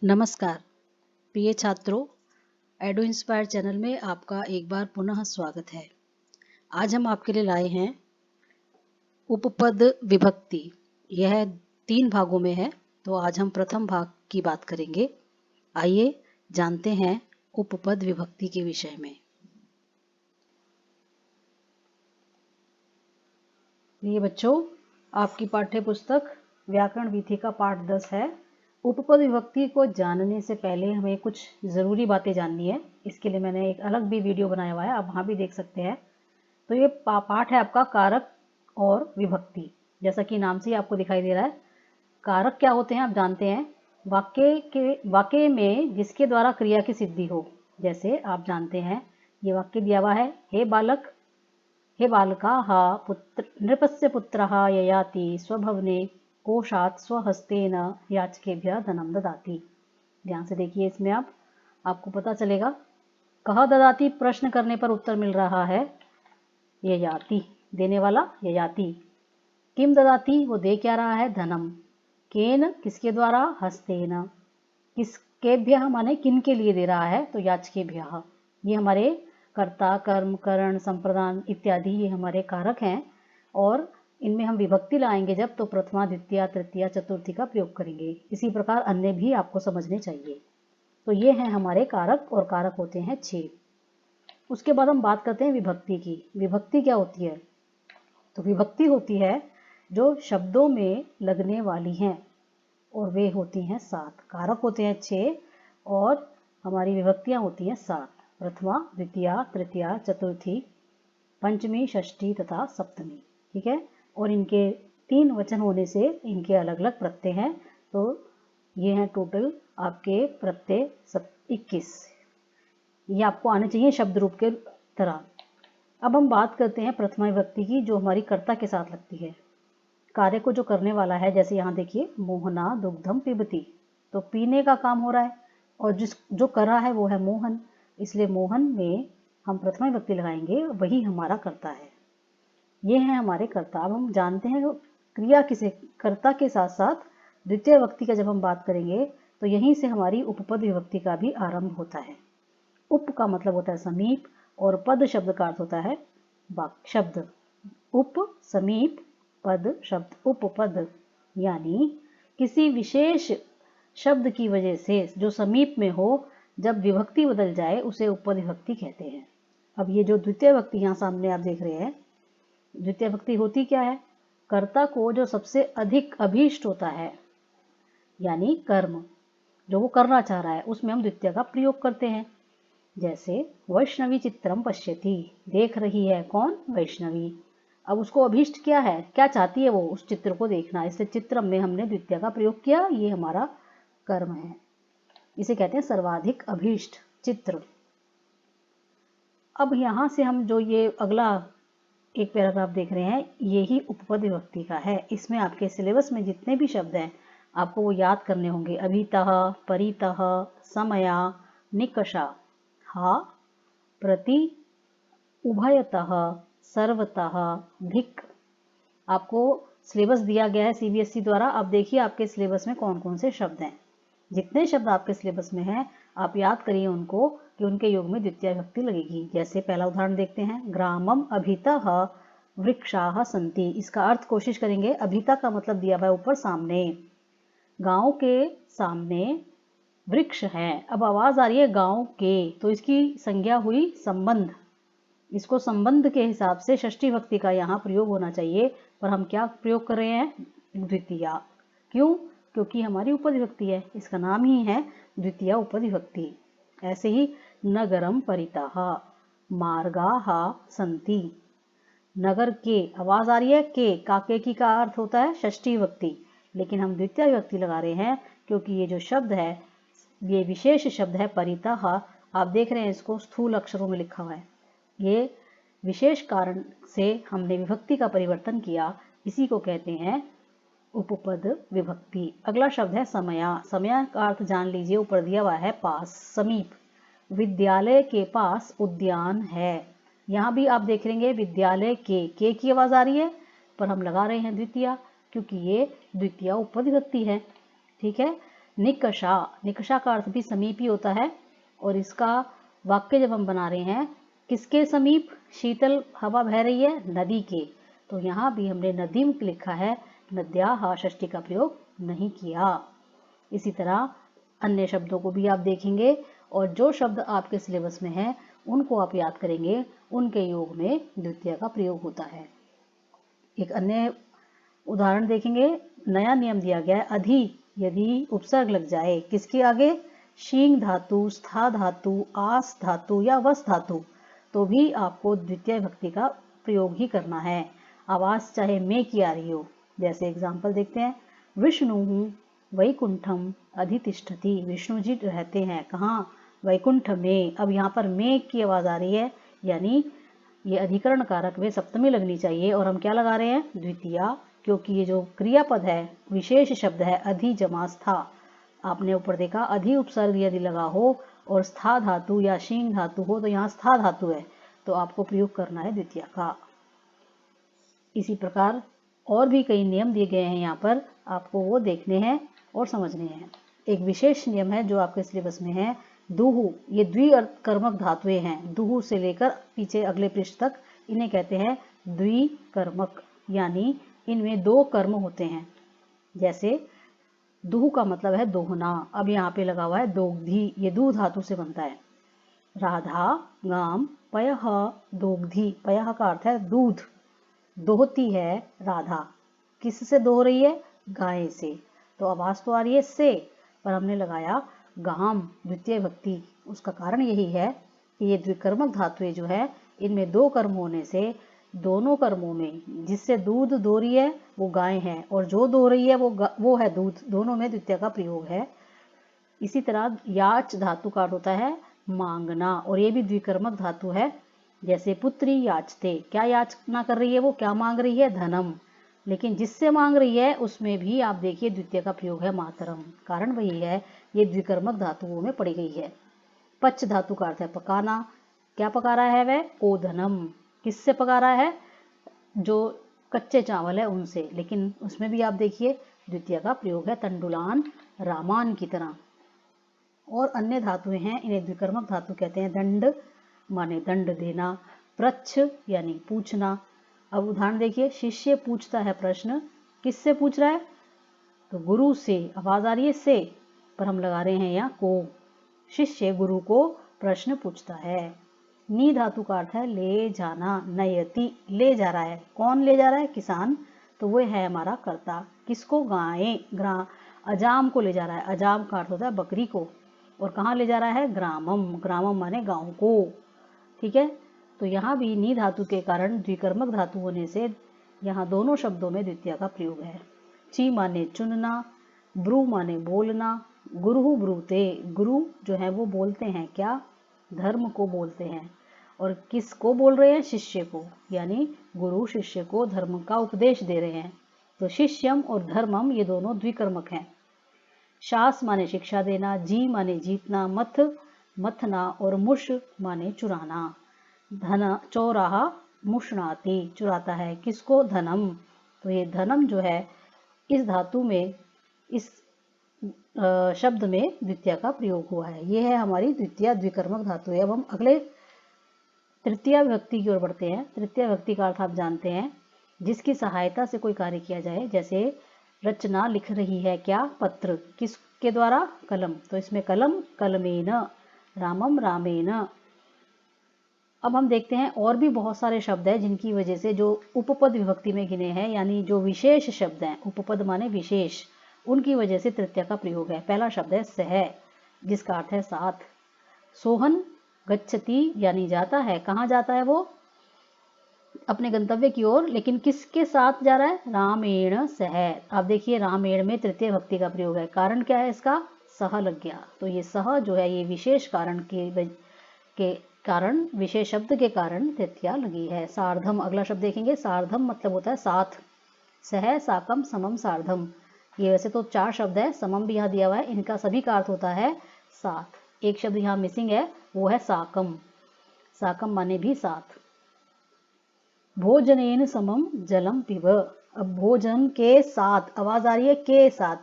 नमस्कार प्रिय छात्रों, एडो इंस्पायर चैनल में आपका एक बार पुनः स्वागत है। आज हम आपके लिए लाए हैं उपपद विभक्ति। यह 3 भागों में है, तो आज हम प्रथम भाग की बात करेंगे। आइए जानते हैं उपपद विभक्ति के विषय में। प्रिय बच्चों, आपकी पाठ्य पुस्तक व्याकरण विधि का पाठ 10 है। उपपद विभक्ति को जानने से पहले हमें कुछ ज़रूरी बातें जाननी है। इसके लिए मैंने एक अलग भी वीडियो बनाया हुआ है, आप वहाँ भी देख सकते हैं। तो ये पाठ है आपका कारक और विभक्ति। जैसा कि नाम से ही आपको दिखाई दे रहा है, कारक क्या होते हैं आप जानते हैं। वाक्य में जिसके द्वारा क्रिया की सिद्धि हो। जैसे आप जानते हैं, ये वाक्य दिया हुआ है, हे बालक, हे बालकाः पुत्र नृपस्य पुत्रः ययाति स्वभवने कोशात् स्वहस्तेन याचकेभ्यः धनं ददाति। ध्यान से देखिए, इसमें आपको पता चलेगा। कह ददाति प्रश्न करने पर उत्तर मिल रहा है ययाति, देने वाला ययाति। किम ददाति, वो दे क्या रहा है, धनम। केन, किसके द्वारा, हस्तेन। किसकेभ्यः माने किन के लिए दे रहा है, तो याचकेभ्यः। ये हमारे कर्ता, कर्म, करण, संप्रदान इत्यादि ये हमारे कारक हैं। और इनमें हम विभक्ति लाएंगे जब, तो प्रथमा, द्वितीया, तृतीया, चतुर्थी का प्रयोग करेंगे। इसी प्रकार अन्य भी आपको समझने चाहिए। तो ये हैं हमारे कारक, और कारक होते हैं 6। उसके बाद हम बात करते हैं विभक्ति की। विभक्ति क्या होती है, तो विभक्ति होती है जो शब्दों में लगने वाली हैं, और वे होती हैं 7। कारक होते हैं 6 और हमारी विभक्तियां होती हैं 7। प्रथमा, द्वितीया, तृतीया, चतुर्थी, पंचमी, षष्ठी तथा सप्तमी। ठीक है। और इनके 3 वचन होने से इनके अलग अलग प्रत्यय हैं। तो ये हैं टोटल आपके प्रत्यय 21। ये आपको आने चाहिए शब्द रूप के तरह। अब हम बात करते हैं प्रथमा विभक्ति की, जो हमारी कर्ता के साथ लगती है। कार्य को जो करने वाला है, जैसे यहाँ देखिए, मोहना दुग्धम पिबती, तो पीने का काम हो रहा है, और जो कर रहा है वो है मोहन, इसलिए मोहन में हम प्रथमा विभक्ति लगाएंगे, वही हमारा कर्ता है। ये है हमारे कर्ता। अब हम जानते हैं क्रिया किसे, कर्ता के साथ साथ द्वितीय विभक्ति का जब हम बात करेंगे, तो यहीं से हमारी उपपद विभक्ति का भी आरंभ होता है। उप का मतलब होता है समीप, और पद शब्द का अर्थ होता है शब्द। उप, समीप, पद, शब्द, उपपद। यानी किसी विशेष शब्द की वजह से जो समीप में हो, जब विभक्ति बदल जाए उसे उपपद विभक्ति कहते हैं। अब ये जो द्वितीय विभक्ति यहाँ सामने आप देख रहे हैं, द्वितीय विभक्ति होती क्या है, कर्ता को जो सबसे अधिक अभीष्ट होता है, यानी कर्म जो वो करना चाह रहा है, उसमें हम द्वितीय का प्रयोग करते हैं। जैसे वैष्णवी चित्रम पश्यति, देख रही है कौन, वैष्णवी। अब उसको अभीष्ट क्या है, क्या चाहती है वो, उस चित्र को देखना, इसलिए चित्रम में हमने द्वितीय का प्रयोग किया। ये हमारा कर्म है, इसे कहते हैं सर्वाधिक अभीष्ट चित्र। अब यहाँ से हम जो ये अगला एक पैराग्राफ देख रहे हैं, ये ही उपपद विभक्ति का है। इसमें आपके सिलेबस में जितने भी शब्द हैं आपको वो याद करने होंगे। अभितः, परितः, समया, निकषा, हा, प्रति, उभयतः, सर्वतः, धिक्। आपको सिलेबस दिया गया है सीबीएसई द्वारा। अब देखिए आपके सिलेबस में कौन कौन से शब्द हैं। जितने शब्द आपके सिलेबस में हैं आप याद करिए उनको, कि उनके योग में द्वितीय विभक्ति लगेगी। जैसे पहला उदाहरण देखते हैं, ग्रामम अभितः वृक्षाः सन्ति। इसका अर्थ कोशिश करेंगे। अभिता का मतलब दिया हुआ है ऊपर, सामने, गांव के सामने वृक्ष हैं। अब आवाज आ रही है गांव के, तो इसकी संज्ञा हुई संबंध। इसको संबंध के हिसाब से षष्ठी विभक्ति का यहाँ प्रयोग होना चाहिए, पर हम क्या प्रयोग कर रहे हैं, द्वितीया। क्यों, क्योंकि हमारी उपपद विभक्ति है, इसका नाम ही है द्वितीय उपपद विभक्ति। ऐसे ही नगरम परितः, मार्गाः सन्ति। नगर के, आवाज आ रही है के, काके की का अर्थ होता है षष्ठी विभक्ति, लेकिन हम द्वितीय विभक्ति लगा रहे हैं क्योंकि ये जो शब्द है, ये विशेष शब्द है परितः। आप देख रहे हैं इसको स्थूल अक्षरों में लिखा हुआ है। ये विशेष कारण से हमने विभक्ति का परिवर्तन किया, इसी को कहते हैं उपपद विभक्ति। अगला शब्द है समया। समया का अर्थ जान लीजिए, ऊपर दिया हुआ है पास, समीप। विद्यालय के पास उद्यान है। यहाँ भी आप देख लेंगे विद्यालय के की आवाज आ रही है, पर हम लगा रहे हैं द्वितीया, क्योंकि ये द्वितीय उपपद विभक्ति है। ठीक है। निकषा, निकषा का अर्थ भी समीप ही होता है। और इसका वाक्य जब हम बना रहे हैं, किसके समीप शीतल हवा बह रही है? नदी के। तो यहाँ भी हमने नदीम लिखा है, नद्याः षष्ठी का प्रयोग नहीं किया। इसी तरह अन्य शब्दों को भी आप देखेंगे और जो शब्द आपके सिलेबस में है उनको आप याद करेंगे, उनके योग में द्वितीय का प्रयोग होता है। एक अन्य उदाहरण देखेंगे, नया नियम दिया गया है, अधि यदि उपसर्ग लग जाए किसके आगे? शींग धातु, स्था धातु, आस धातु या वस धातु, तो भी आपको द्वितीय विभक्ति का प्रयोग ही करना है। आवाज चाहे में की आ रही हो। जैसे एग्जाम्पल देखते हैं, विष्णु वैकुंठम अधितिष्ठति, विष्णु जी रहते हैं कहाँ? वैकुंठ में। अब यहाँ पर में की आवाज आ रही है, यानी ये अधिकरण कारक में सप्तमी लगनी चाहिए और हम क्या लगा रहे हैं? द्वितीया, क्योंकि ये जो क्रियापद है विशेष शब्द है अधि जमा स्था। आपने ऊपर देखा, अधि उपसर्ग यदि लगा हो और स्था धातु या शींग धातु हो, तो यहाँ स्था धातु है, तो आपको प्रयोग करना है द्वितीय का। इसी प्रकार और भी कई नियम दिए गए हैं, यहाँ पर आपको वो देखने हैं और समझने हैं। एक विशेष नियम है जो आपके सिलेबस में है, दुहु। ये द्विकर्मक धातुएं हैं, दुहु से लेकर पीछे अगले पृष्ठ तक इन्हें कहते हैं द्विकर्मक, यानी इनमें दो कर्म होते हैं। जैसे दुहु का मतलब है दोहना। अब यहाँ पे लगा हुआ है दोग्धी, ये दू धातु से बनता है। राधा गाम पयः दोग्धी, पयः का अर्थ है दूध, दोहती है राधा। किससे दोह रही है? गाय से। तो आवाज तो आ रही है से, पर हमने लगाया गाम द्वितीय विभक्ति। उसका कारण यही है कि ये द्विकर्मक धातुएं जो है, इनमें दो कर्म होने से दोनों कर्मों में जिससे दूध दो रही है वो गाय है, और जो दो रही है वो है दूध, दोनों में द्वितीय का प्रयोग है। इसी तरह याच धातु का अर्थ होता है मांगना, और ये भी द्विकर्मक धातु है। जैसे पुत्री याचते, क्या याचना कर रही है? वो क्या मांग रही है? धनम। लेकिन जिससे मांग रही है उसमें भी आप देखिए द्वितीय का प्रयोग है मातरम। कारण वही है, ये द्विकर्मक धातुओं में पड़ी गई है। पच धातु का अर्थ है पकाना, क्या पका रहा है वह? ओधनम। किससे पका रहा है? जो कच्चे चावल है उनसे, लेकिन उसमें भी आप देखिए द्वितीय का प्रयोग है तंडुलान रामान की तरह। और अन्य धातुएं हैं, इन्हें द्विकर्मक धातु कहते हैं। दंड माने दंड देना, प्रच्छ यानी पूछना। अब उदाहरण देखिए, शिष्य पूछता है प्रश्न, किससे पूछ रहा है? तो गुरु से। आवाज आ रही है से, पर हम लगा रहे हैं यहाँ को। शिष्य गुरु को प्रश्न पूछता है। नी धातु का अर्थ है ले जाना, नयति, ले जा रहा है। कौन ले जा रहा है? किसान। तो वो है हमारा कर्ता। किसको? गाय, अजाम को ले जा रहा है। अजाम का अर्थ होता है बकरी को। और कहाँ ले जा रहा है? ग्रामम, ग्रामम माने गांव को। ठीक है, तो यहाँ भी नी धातु के कारण द्विकर्मक धातु होने से यहाँ दोनों शब्दों में द्वितीय का प्रयोग है। ची माने चुनना, ब्रू माने बोलना, गुरु ब्रूते, गुरु जो है वो बोलते हैं क्या? धर्म को बोलते हैं। और किसको बोल रहे हैं? शिष्य को, यानी गुरु शिष्य को धर्म का उपदेश दे रहे हैं। तो शिष्यम और धर्मम ये दोनों द्विकर्मक हैं। शास माने शिक्षा देना, जी माने जीतना, मथ मथना, और मुश माने चुराना। धन चौराहा मुष्णाति, चुराता है। किसको? धनम। तो ये धनम जो है इस धातु में, इस शब्द में द्वितीय का प्रयोग हुआ है। ये है हमारी द्वितीय द्विकर्मक धातु है। अब हम अगले तृतीय विभक्ति की ओर बढ़ते हैं। तृतीय विभक्ति का अर्थ आप जानते हैं, जिसकी सहायता से कोई कार्य किया जाए। जैसे रचना, लिख रही है क्या? पत्र। किसके द्वारा? कलम। तो इसमें कलम कलमेन, रामम रामेन। अब हम देखते हैं और भी बहुत सारे शब्द हैं जिनकी वजह से जो उपपद विभक्ति में गिने हैं, यानी जो विशेष शब्द हैं, उपपद माने विशेष, उनकी वजह से तृतीय का प्रयोग है। पहला शब्द है सह, जिसका अर्थ है साथ। सोहन गच्छति यानी जाता है। कहाँ जाता है वो? अपने गंतव्य की ओर। लेकिन किसके साथ जा रहा है? रामेण सह। आप देखिए रामेण में तृतीय विभक्ति का प्रयोग है। कारण क्या है इसका? सह लग गया। तो ये सह जो है ये विशेष कारण के कारण, विशेष शब्द के कारण तृतीय लगी है। सार्धम, अगला शब्द देखेंगे। सार्धम मतलब होता है साथ। सह, साकम, समम, सार्धम। ये वैसे तो 4 शब्द है, समम भी यहाँ दिया हुआ है, इनका सभी का अर्थ होता है साथ। एक शब्द यहाँ मिसिंग है, वो है साकम। साकम माने भी साथ। भोजनेन समम जलम पिब। अब भोजन के साथ, आवाज आ रही है के साथ,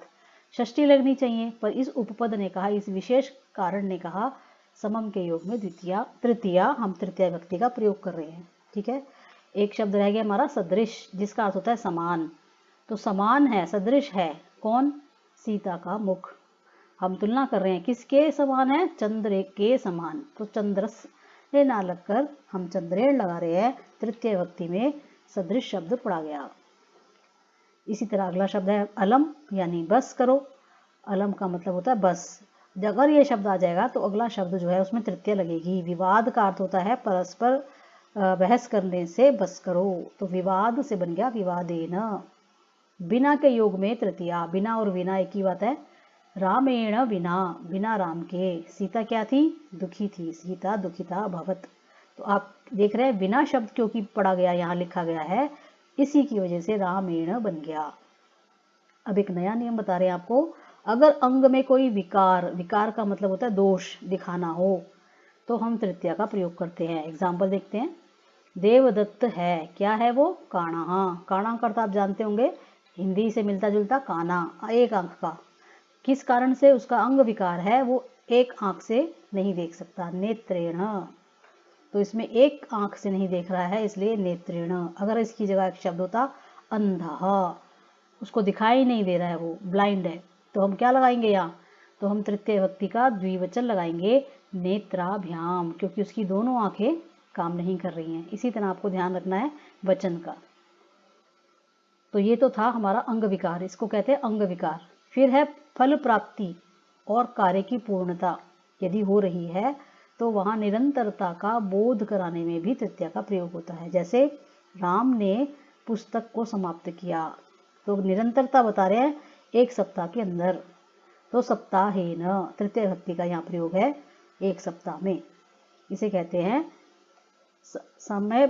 षष्ठी लगनी चाहिए, पर इस उपपद ने कहा, इस विशेष कारण ने कहा समम के योग में द्वितीया तृतीया, हम तृतीया विभक्ति का प्रयोग कर रहे हैं। ठीक है, एक शब्द रह गया हमारा सदृश, जिसका अर्थ होता है समान। तो समान है, सदृश है कौन? सीता का मुख। हम तुलना कर रहे हैं, किसके समान है? चंद्र के समान। तो चंद्रस से ना लगकर हम चंद्रेण लगा रहे हैं, तृतीय विभक्ति में सदृश शब्द पड़ा गया। इसी तरह अगला शब्द है अलम, यानी बस करो। अलम का मतलब होता है बस। अगर ये शब्द आ जाएगा तो अगला शब्द जो है उसमें तृतीय लगेगी। विवाद का अर्थ होता है परस्पर बहस करने से बस करो, तो विवाद से बन गया विवादेन। बिना के योग में तृतीया, बिना और बिना एक ही बात है। रामेण बिना, बिना राम के। सीता क्या थी? दुखी थी। सीता दुखिता भवत। तो आप देख रहे हैं बिना शब्द क्योंकि पढ़ा गया, यहाँ लिखा गया है, इसी की वजह से रामेण बन गया। अब एक नया नियम बता रहे हैं आपको। अगर अंग में कोई विकार, विकार का मतलब होता है दोष दिखाना हो, तो हम तृतीया का प्रयोग करते हैं। एग्जाम्पल देखते हैं। देवदत्त है, क्या है वो? काणा। काणा का अर्थ आप जानते होंगे, हिंदी से मिलता जुलता काना, एक आंख का। किस कारण से? उसका अंग विकार है, वो एक आंख से नहीं देख सकता। नेत्रेण, तो इसमें एक आंख से नहीं देख रहा है, इसलिए नेत्रेण। अगर इसकी जगह एक शब्द होता अंधा, उसको दिखाई नहीं दे रहा है, वो ब्लाइंड है, तो हम क्या लगाएंगे यहाँ? तो हम तृतीय विभक्ति का द्विवचन लगाएंगे, नेत्राभ्याम, क्योंकि उसकी दोनों आंखें काम नहीं कर रही हैं। इसी तरह आपको ध्यान रखना है वचन का। तो ये तो था हमारा अंग विकार, इसको कहते हैं अंग विकार। फिर है फल प्राप्ति और कार्य की पूर्णता यदि हो रही है, तो वहाँ निरंतरता का बोध कराने में भी तृतीया का प्रयोग होता है। जैसे राम ने पुस्तक को समाप्त किया, तो निरंतरता बता रहे हैं एक सप्ताह के अंदर, तो सप्ताहेन, तृतीय विभक्ति का यहाँ प्रयोग है एक सप्ताह में। इसे कहते हैं समय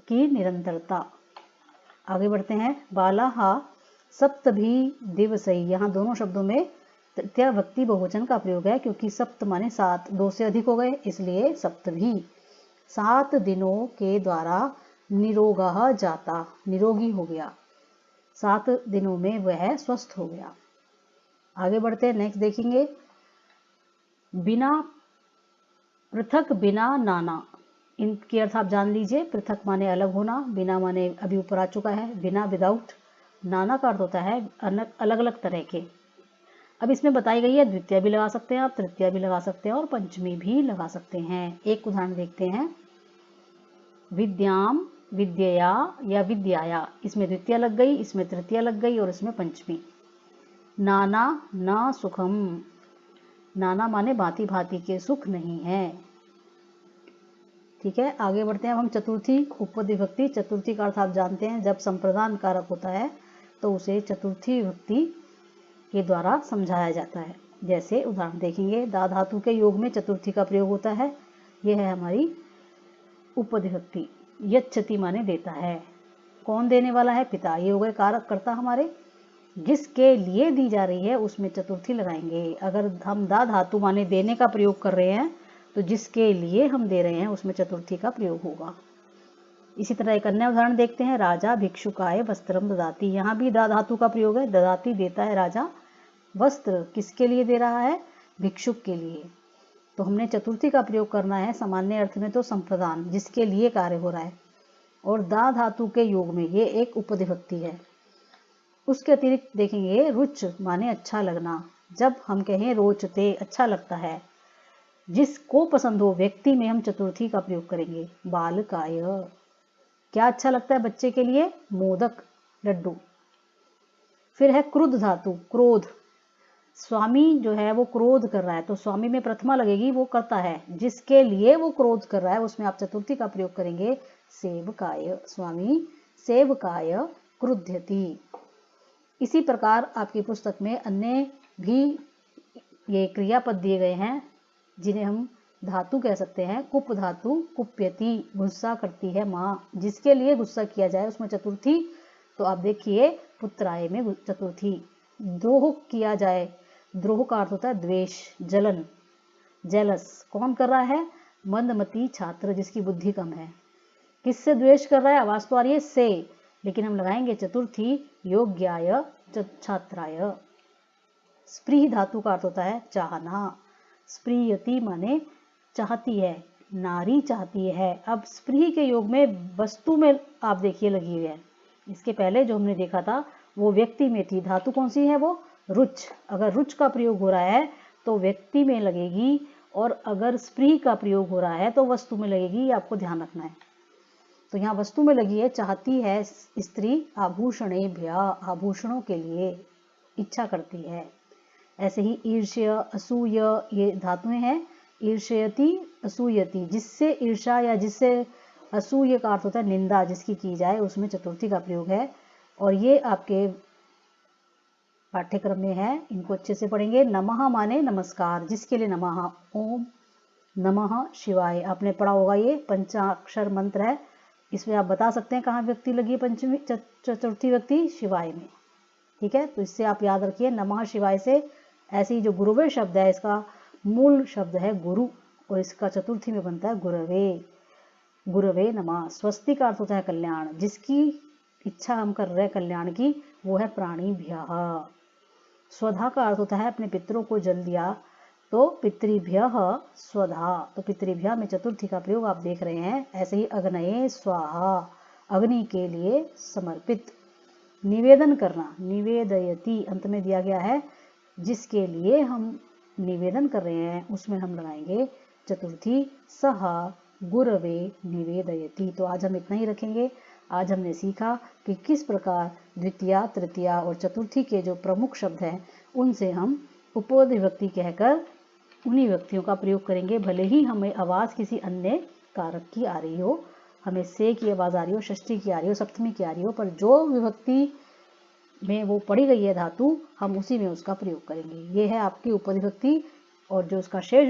की निरंतरता। आगे बढ़ते हैं। बालाहा सप्तभी दिवसई, यहाँ दोनों शब्दों में तृतीया विभक्ति बहुवचन का प्रयोग है, क्योंकि सप्त माने 7, 2 से अधिक हो गए, इसलिए सप्तभी। 7 दिनों के द्वारा निरोगः जाता, निरोगी हो गया, 7 दिनों में वह स्वस्थ हो गया। आगे बढ़ते हैं, नेक्स्ट देखेंगे। बिना, पृथक, बिना, नाना, इनके अर्थ आप जान लीजिए। पृथक माने अलग होना, बिना माने अभी ऊपर आ चुका है, बिना विदाउट। नाना का अर्थ होता है अलग अलग तरह के। अब इसमें बताई गई है द्वितीय भी लगा सकते हैं आप, तृतीय भी लगा सकते हैं और पंचमी भी लगा सकते हैं। एक उदाहरण देखते हैं। विद्याम, विद्यया या विद्याया, इसमें द्वितीय लग गई, इसमें तृतीय लग गई और इसमें पंचमी। नाना, ना सुखम, नाना माने भांति भांति के सुख नहीं है। ठीक है, आगे बढ़ते हैं। अब हम चतुर्थी उपपद विभक्ति। चतुर्थी का अर्थ आप जानते हैं, जब संप्रदान कारक होता है तो उसे चतुर्थी विभक्ति के द्वारा समझाया जाता है। जैसे उदाहरण देखेंगे। दा धातु के योग में चतुर्थी का प्रयोग होता है। यह है हमारी उपपद विभक्ति। यच्छति माने देता है, कौन देने वाला है? पिता। ये हो गए कारक कर्ता हमारे। जिसके लिए दी जा रही है उसमें चतुर्थी लगाएंगे। अगर हम दा धातु माने देने का प्रयोग कर रहे हैं, तो जिसके लिए हम दे रहे हैं उसमें चतुर्थी का प्रयोग होगा। इसी तरह एक अन्य उदाहरण देखते हैं। राजा भिक्षुकाय वस्त्रम ददाति, यहाँ भी दा धातु का प्रयोग है। ददाति देता है राजा, वस्त्र किसके लिए दे रहा है? भिक्षुक के लिए। तो हमने चतुर्थी का प्रयोग करना है। सामान्य अर्थ में तो संप्रदान, जिसके लिए कार्य हो रहा है, और दा धातु के योग में ये एक उपपद विभक्ति है। उसके अतिरिक्त देखेंगे रुच माने अच्छा लगना। जब हम कहें रोचते, अच्छा लगता है, जिसको पसंद हो व्यक्ति में हम चतुर्थी का प्रयोग करेंगे। बालकाय, क्या अच्छा लगता है बच्चे के लिए? मोदक, लड्डू। फिर है क्रुद्ध धातु, क्रोध। स्वामी जो है वो क्रोध कर रहा है, तो स्वामी में प्रथमा लगेगी, वो करता है। जिसके लिए वो क्रोध कर रहा है उसमें आप चतुर्थी का प्रयोग करेंगे। सेवकाय, स्वामी सेवकाय क्रुध्यति। इसी प्रकार आपकी पुस्तक में अन्य भी ये क्रियापद दिए गए हैं, जिन्हें हम धातु कह सकते हैं। कुप धातु, कुप्यति, गुस्सा करती है माँ, जिसके लिए गुस्सा किया जाए उसमें चतुर्थी। तो आप देखिए पुत्राय में चतुर्थी। द्रोह किया जाए, द्रोह का अर्थ होता है द्वेष, जलन, जेलस, कौन कर रहा है? मंदमती छात्र, जिसकी बुद्धि कम है। किससे द्वेष कर रहा है? आवाज तो आ रही है से, लेकिन हम लगाएंगे चतुर्थी, योग्याय छात्राय। स्प्री धातु का अर्थ होता है चाहना। स्प्रीयति माने चाहती है, नारी चाहती है। अब स्प्री के योग में वस्तु में आप देखिए लगी हुई है। इसके पहले जो हमने देखा था वो व्यक्ति में थी। धातु कौन सी है? वो रुच। अगर रुच का प्रयोग हो रहा है तो व्यक्ति में लगेगी, और अगर स्प्री का प्रयोग हो रहा है तो वस्तु में लगेगी। ये आपको ध्यान रखना है। तो यहाँ वस्तु में लगी है, चाहती है स्त्री आभूषणेभ्य, आभूषणों के लिए इच्छा करती है। ऐसे ही ईर्ष्य, असूय, ये धातुएं हैं। ईर्ष्यति, असूयति, जिससे ईर्षा या जिससे असूय का अर्थ होता है निंदा, जिसकी की जाए, उसमें चतुर्थी का प्रयोग है। और ये आपके पाठ्यक्रम में है, इनको अच्छे से पढ़ेंगे। नमः माने नमस्कार, जिसके लिए नमः। ओम नमः शिवाय आपने पढ़ा होगा, ये पंचाक्षर मंत्र है। इसमें आप बता सकते हैं कहाँ व्यक्ति लगी है पंचमी चतुर्थी व्यक्ति? शिवाय में। ठीक है, तो इससे आप याद रखिए नमः शिवाय से। ऐसे ही जो गुरुवे शब्द है, इसका मूल शब्द है गुरु, और इसका चतुर्थी में बनता है गुरवे। गुरवे नमः। स्वस्ति का अर्थ होता है कल्याण, जिसकी इच्छा हम कर रहे हैं कल्याण की, वो है प्राणिभ्यः। स्वधा का अर्थ होता है अपने पितरों को जल दिया, तो पितृभ्यः स्वधा। तो पितृभ्यः में चतुर्थी का प्रयोग आप देख रहे हैं। ऐसे ही अग्नये स्वाहा, अग्नि के लिए समर्पित। निवेदन करना, निवेदयति अंत में दिया गया है, जिसके लिए हम निवेदन कर रहे हैं उसमें हम लगाएंगे चतुर्थी। सह गुरवे निवेदयति। तो आज हम इतना ही रखेंगे। आज हमने सीखा कि किस प्रकार द्वितीया, तृतीया और चतुर्थी के जो प्रमुख शब्द हैं उनसे हम उपपद विभक्ति कहकर उन्हीं व्यक्तियों का प्रयोग करेंगे, भले ही हमें आवाज़ किसी अन्य कारक की आ रही हो, हमें से की आवाज़ आ रही हो, षष्ठी की आ रही हो, सप्तमी की आ रही हो, पर जो विभक्ति में वो पढ़ी गई है धातु, हम उसी में उसका प्रयोग करेंगे। ये है आपकी उपपद विभक्ति, और जो उसका शेष